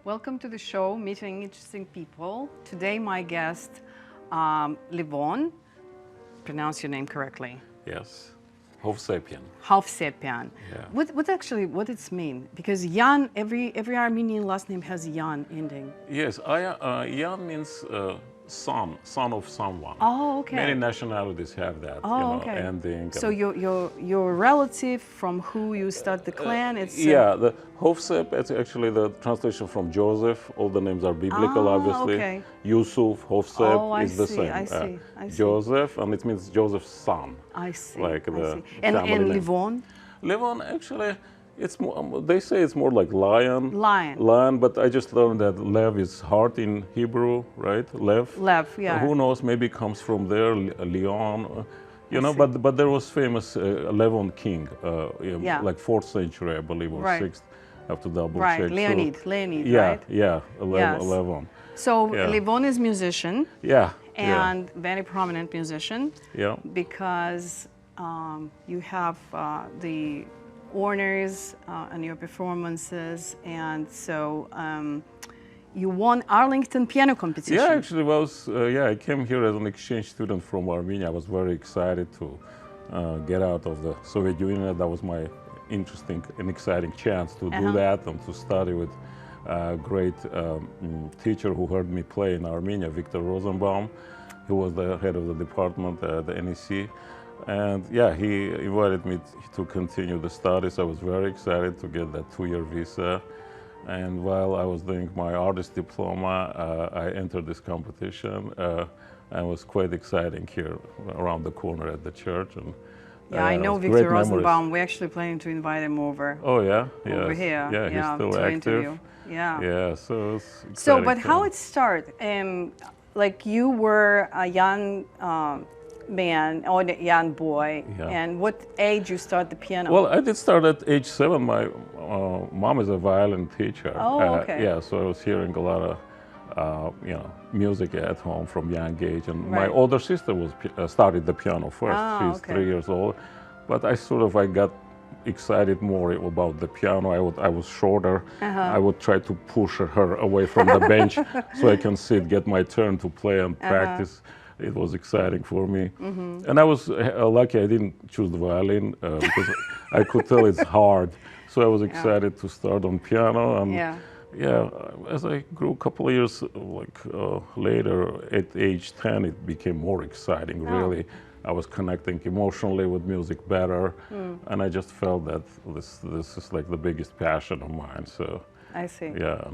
Welcome to the show, Meeting Interesting People. Today my guest, Levon, pronounce your name correctly. Yes, Hovsepian. Hovsepian. Yeah. What does it mean? Because Yan, every Armenian last name has Yan ending. Yes, Yan means son of someone. Oh, okay. Many nationalities have that, Okay. ending. So your relative from who you start the clan, it's... the Hovsep, it's actually the translation from Joseph. All the names are biblical, obviously. Okay. Yusuf, Hovsep is the same. I see. Joseph, and it means Joseph's son. I see. Like the I see. And name. Levon? Levon, actually, it's more, they say it's more like lion. Lion. But I just learned that Lev is heart in Hebrew, right? Lev. Lev, yeah. Who knows? Maybe it comes from there, Leon. But there was famous Levon king, like 4th century, I believe, or 6th. I have to double check. Leonid, yeah, right? Yeah, Yes. Levon. So Levon is musician. Yeah. And very prominent musician. Yeah. Because you have the honors on your performances, and so you won Arlington piano competition. Yeah, actually, I came here as an exchange student from Armenia. I was very excited to get out of the Soviet Union. That was my interesting and exciting chance to do that and to study with a great teacher who heard me play in Armenia, Victor Rosenbaum. He was the head of the department at the NEC. And he invited me to continue the studies. I was very excited to get that 2-year visa. And while I was doing my artist diploma, I entered this competition. And it was quite exciting here around the corner at the church. And I know Victor Rosenbaum. We're actually planning to invite him over. Oh yeah, over here. Yeah, he's still to active. Interview. Yeah. Yeah, so it's exciting. So, but how it started? Like you were a young man or a young boy, and what age you start the piano? Well, I did start at age 7. My mom is a violin teacher. Oh, okay. So I was hearing a lot of music at home from young age, and my Right. older sister started the piano first. She's 3 years old, but I got excited more about the piano. I was shorter. I would try to push her away from the bench so I can sit, get my turn to play and practice. It was exciting for me. And I was lucky I didn't choose the violin because I could tell it's hard. So I was excited to start on piano. And as I grew a couple of years later, at age 10, it became more exciting, really. I was connecting emotionally with music better, and I just felt that this is like the biggest passion of mine. So I see. Yeah.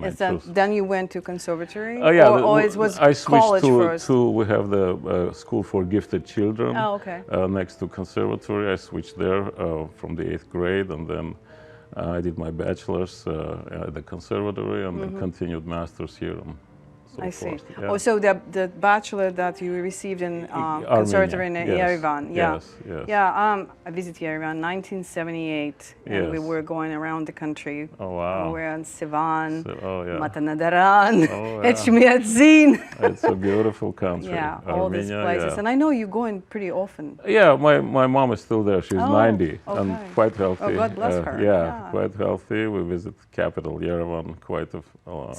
Then you went to conservatory? Or it was I switched college first? we have the School for Gifted Children. Oh, okay. Next to conservatory. I switched there from the 8th grade, and then I did my bachelor's at the conservatory, and then continued master's here. I see. Oh, so the bachelor that you received in conservatory in Yerevan. Yes. Yeah, I visited Yerevan 1978, and we were going around the country. Oh, wow. We were in Sivan, Matanadaran, Etchmiadzin. It's a beautiful country. Yeah, all these places. And I know you go in pretty often. Yeah, my mom is still there. She's 90 and quite healthy. Oh, God bless her. Yeah, quite healthy. We visit capital Yerevan quite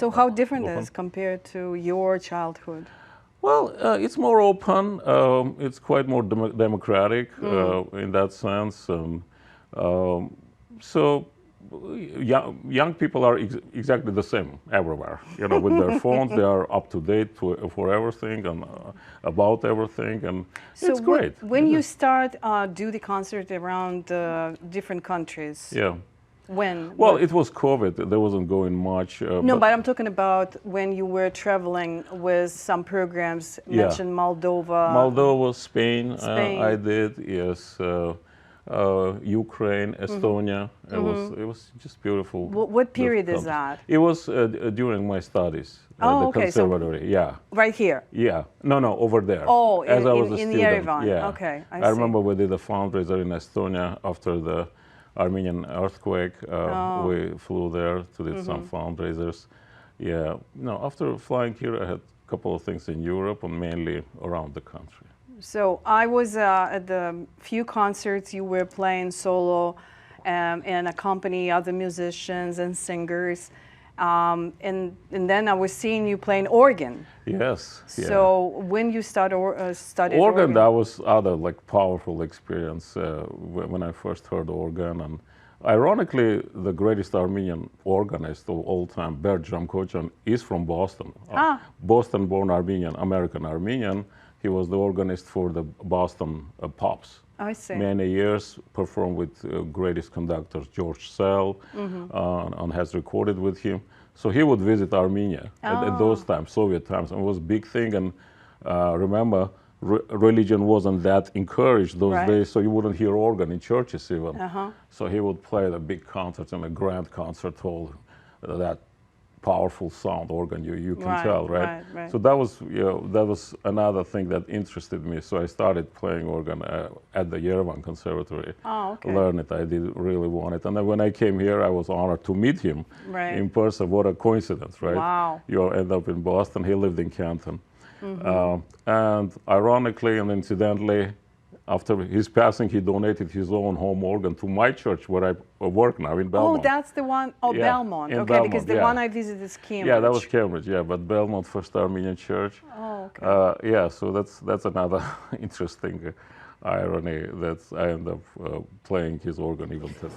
So how different is compared to your childhood? Well, it's more open. It's quite more democratic in that sense. So young people are exactly the same everywhere. With their phones, they are up to date for everything and about everything, and so it's great. When you start do the concert around different countries? Yeah. When? Well, it was COVID. There wasn't going much. No, but I'm talking about when you were traveling with some programs. Mentioned Moldova. Spain. I did. Yes. Ukraine, Estonia. It was just beautiful. What period is that? It was during my studies at the conservatory. So right here. Yeah. No, over there. Oh, as I was a student. Yerevan. Yeah. Okay. I remember we did a fundraiser in Estonia after the Armenian earthquake. We flew there to do some fundraisers. Yeah. No, after flying here, I had a couple of things in Europe and mainly around the country. So I was at the few concerts you were playing solo and accompany other musicians and singers. And then I was seeing you playing organ. Yes. So when you studied organ, that was other like powerful experience when I first heard organ. And ironically, the greatest Armenian organist of all time, Bertram Kochan, is from Boston. Boston-born Armenian, American Armenian. He was the organist for the Boston Pops. I see. Many years performed with greatest conductors, George Sell, and has recorded with him. So he would visit Armenia at those times, Soviet times, and it was a big thing. And remember, religion wasn't that encouraged those days, so you wouldn't hear organ in churches even. So he would play the big concerts in a grand concert hall, that powerful sound organ, you can tell, right? So that was another thing that interested me. So I started playing organ at the Yerevan Conservatory. Learn it. I did really want it. And then when I came here, I was honored to meet him in person. What a coincidence, right? Wow. You end up in Boston. He lived in Canton. And ironically and incidentally, after his passing, he donated his own home organ to my church where I work now in Belmont. Oh, that's the one. Oh, Belmont. Okay, Belmont, because the one I visited is Cambridge. Yeah, that was Cambridge. Yeah, but Belmont, First Armenian Church. Oh, okay. Yeah, so that's another interesting irony that I end up playing his organ even today.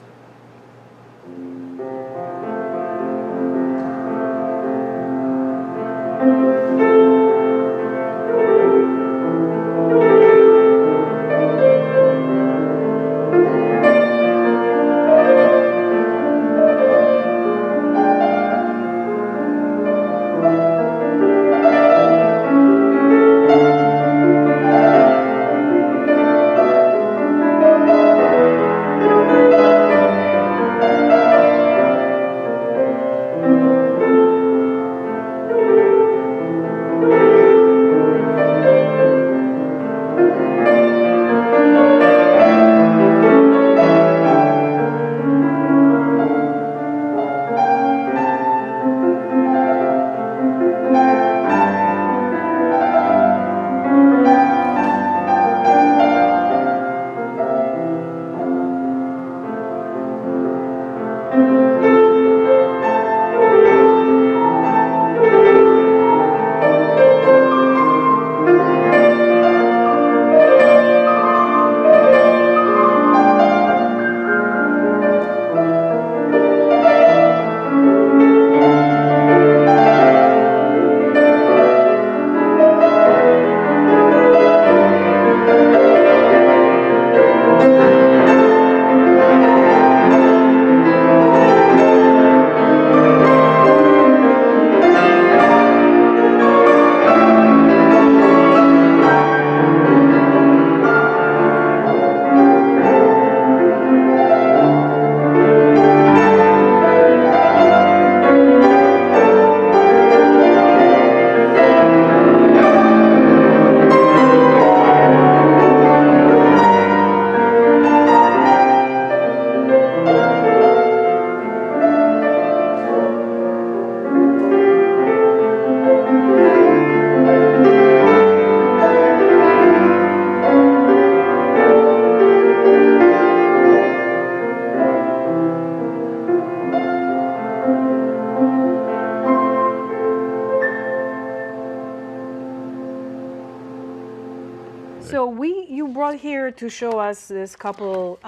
So you brought here to show us this couple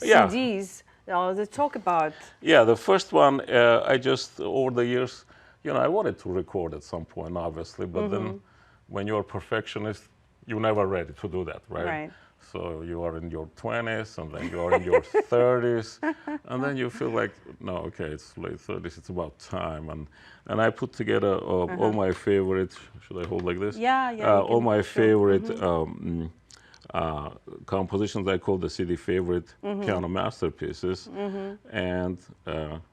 CDs that talk about. Yeah, the first one I just over the years, I wanted to record at some point, obviously, but then when you're a perfectionist, you're never ready to do that, right? Right. So you are in your 20s, and then you are in your 30s, and then you feel like, no, okay, it's late 30s, it's about time. And I put together all my favorite, should I hold like this? Yeah. All my favorite compositions I call the CD favorite piano masterpieces. And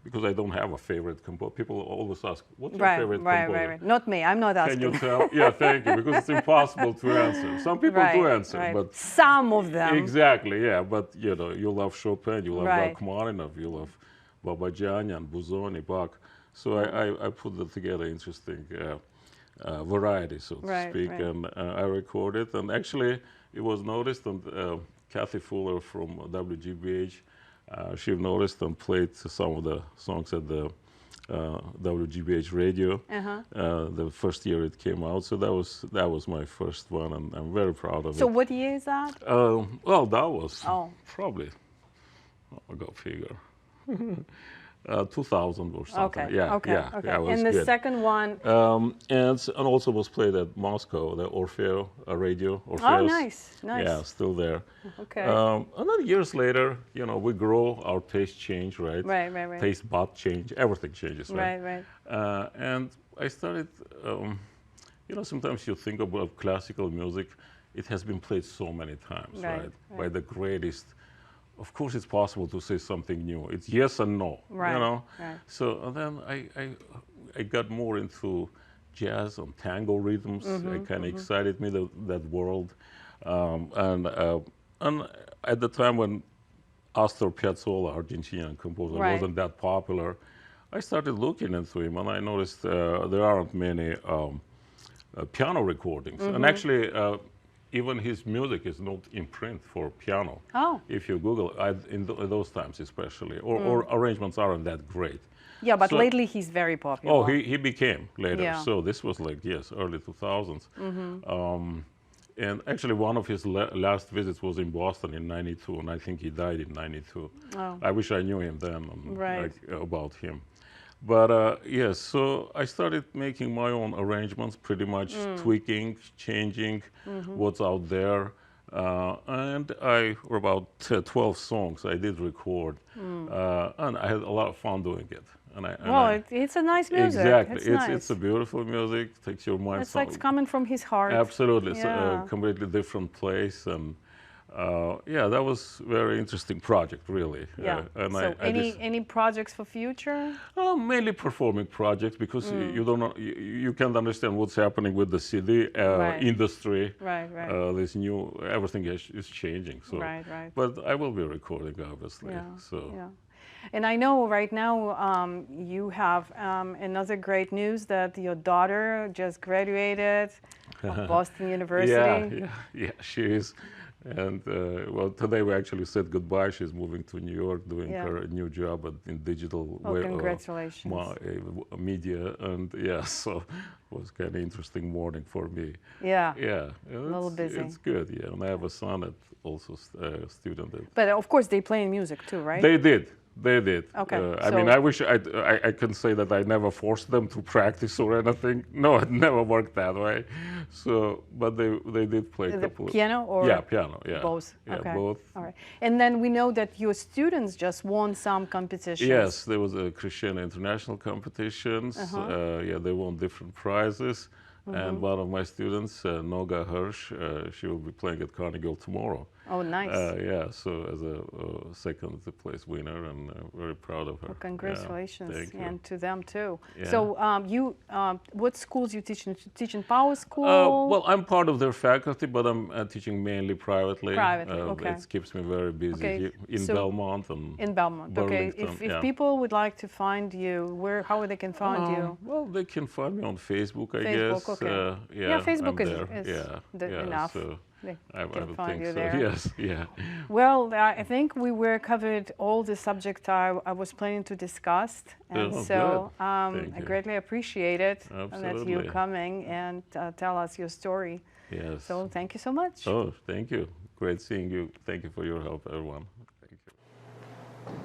because I don't have a favorite composer, people always ask, what's your favorite composer? Right. Not me, I'm not asking. Can you tell? Yeah, thank you, because it's impossible to answer. Some people do answer, but some of them. Exactly, yeah, but you love Chopin, you love Rachmaninoff, you love Babajanyan, Busoni, Bach. So I put that together, interesting variety, so to speak, and I recorded. And actually, it was noticed, and Kathy Fuller from WGBH, she noticed and played some of the songs at the WGBH radio. The first year it came out, so that was my first one, and I'm very proud of it. So what year is that? Well, that was probably, I'll go figure. 2000 or something. Okay. Yeah, okay. yeah, Okay. yeah, it was And the good. second one. And also was played at Moscow, the Orfeo radio. Orfeos. Oh, nice, nice. Yeah, still there. Okay. And then years later, you know, we grow, our taste change, right? Right, right, right. Taste bud change, everything changes, right? Right, right. And I started, you know, sometimes you think about classical music, it has been played so many times, right? By the greatest. Of course, it's possible to say something new. It's yes and no, right, you know. Right. So and then I got more into jazz and tango rhythms. It kind of excited me that world, and at the time when Astor Piazzolla, Argentinian composer, wasn't that popular, I started looking into him, and I noticed there aren't many piano recordings, and actually. Even his music is not in print for piano. Oh. If you Google, in those times especially, or arrangements aren't that great. Yeah, but lately he's very popular. Oh, he became later. Yeah. So this was like, yes, early 2000s. And actually one of his last visits was in Boston in 92, and I think he died in 92. Oh. I wish I knew him then Right. about him. But yes, so I started making my own arrangements, pretty much tweaking, changing what's out there. And I, for about 12 songs I did record. And I had a lot of fun doing it. It's a nice music. Exactly. Nice. It's a beautiful music, takes your mind. It's like it's coming from his heart. Absolutely. Yeah. It's a completely different place. And yeah, that was a very interesting project, really. Yeah. And so any projects for future? Mainly performing projects, because you don't know, you can't understand what's happening with the CD industry. Right, right. This new, everything is changing. So, right, right. But I will be recording, obviously. Yeah, So. yeah. And I know right now you have another great news that your daughter just graduated of Boston University. Yeah, she is. And well, today we actually said goodbye. She's moving to New York, doing her new job in digital congratulations. Media, and yeah, so it was kind of interesting morning for me. Yeah, a little busy. It's good, yeah. And I have a son that also a student. But of course, they play music too, right? They did. They did. Okay. I mean, I wish I can say that I never forced them to practice or anything. No, it never worked that way. So, but they did play a couple. Piano or? Yeah, piano. Yeah. Both. Yeah, okay. both. All right. And then we know that your students just won some competitions. Yes, there was a Christian international competitions. Yeah, they won different prizes. And one of my students, Noga Hirsch, she will be playing at Carnegie tomorrow. Oh, nice. Yeah, so as a second place winner, and very proud of her. Well, congratulations, Thank you. and to them too. Yeah. So what schools you teach? Teach in Power School? Well, I'm part of their faculty, but I'm teaching mainly privately. Privately, okay. It keeps me very busy here in Belmont and in Belmont. Burlington, Okay, if people would like to find you, how they can find you? Well, they can find me on Facebook, I guess. Okay. Yeah, Facebook is enough. So I would think so. There. Yes, yeah. Well, I think we were covered all the subject I was planning to discuss, and I greatly appreciate it that you coming and tell us your story. Yes. So thank you so much. Oh, thank you. Great seeing you. Thank you for your help, everyone. Thank you.